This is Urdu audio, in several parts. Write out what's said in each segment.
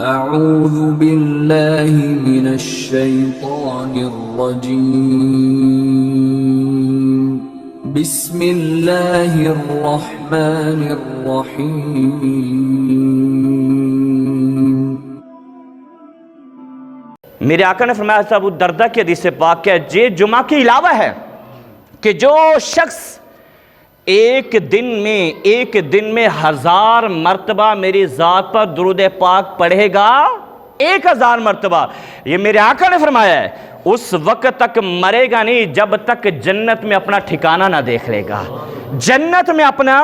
اعوذ باللہ من الشیطان الرجیم بسم اللہ الرحمن الرحیم۔ میرے آقا نے فرمایا تھا ابو دردہ کی حدیث پاک کہ یہ جمعہ کے علاوہ ہے کہ جو شخص ایک دن میں 1000 مرتبہ میری ذات پر درود پاک پڑھے گا، 1000 مرتبہ، یہ میرے آقا نے فرمایا ہے، اس وقت تک مرے گا نہیں جب تک جنت میں اپنا ٹھکانہ نہ دیکھ لے گا، جنت میں اپنا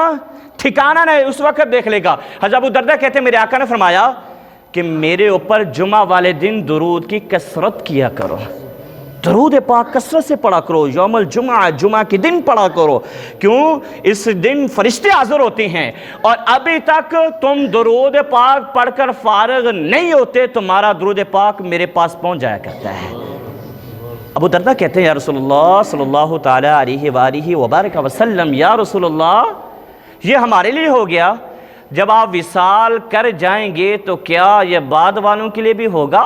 ٹھکانہ نہ اس وقت دیکھ لے گا۔ حضرت ابو دردہ کہتے ہیں میرے آقا نے فرمایا کہ میرے اوپر جمعہ والے دن درود کی کثرت کیا کرو، درود پاک کثرت سے پڑھا کرو، یوم الجمعہ جمعہ کے دن پڑھا کرو، کیوں؟ اس دن فرشتے حاضر ہوتے ہیں اور ابھی تک تم درود پاک پڑھ کر فارغ نہیں ہوتے، تمہارا درود پاک میرے پاس پہنچ جایا کرتا ہے۔ ابو دردہ کہتے ہیں یا رسول اللہ صلی اللہ تعالی علیہ وآلہ وبارک وسلم، یا رسول اللہ یہ ہمارے لیے ہو گیا، جب آپ وصال کر جائیں گے تو کیا یہ بعد والوں کے لیے بھی ہوگا؟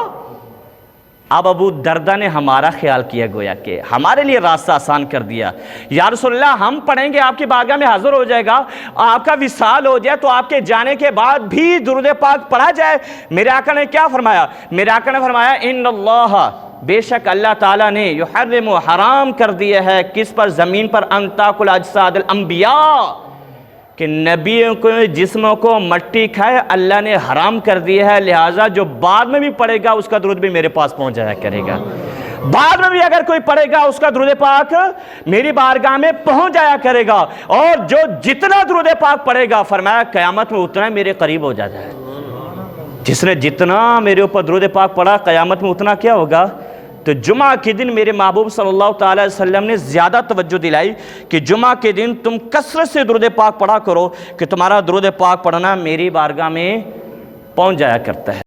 اب ابو دردہ نے ہمارا خیال کیا، گویا کہ ہمارے لیے راستہ آسان کر دیا۔ یا رسول اللہ ہم پڑھیں گے، آپ کی بارگاہ میں حاضر ہو جائے گا، آپ کا وصال ہو جائے تو آپ کے جانے کے بعد بھی درود پاک پڑھا جائے۔ میرے آقا نے کیا فرمایا؟ میرے آقا نے فرمایا ان اللہ، بے شک اللہ تعالیٰ نے یحرم، حرام کر دیا ہے، کس پر؟ زمین پر، ان تاکل اجساد الانبیاء، کہ نبیوں کو جسموں کو مٹی کھائے، اللہ نے حرام کر دیا ہے، لہٰذا جو بعد میں بھی پڑھے گا اس کا درود بھی میرے پاس پہنچ جایا کرے گا، بعد میں بھی اگر کوئی پڑھے گا اس کا درود پاک میری بارگاہ میں پہنچ جایا کرے گا، اور جو جتنا درود پاک پڑھے گا فرمایا قیامت میں اتنا میرے قریب ہو جاتا ہے۔ جس نے جتنا میرے اوپر درود پاک پڑھا قیامت میں اتنا کیا ہوگا؟ تو جمعہ کے دن میرے محبوب صلی اللہ تعالی وسلم نے زیادہ توجہ دلائی کہ جمعہ کے دن تم کثرت سے درود پاک پڑھا کرو کہ تمہارا درود پاک پڑھنا میری بارگاہ میں پہنچ جایا کرتا ہے۔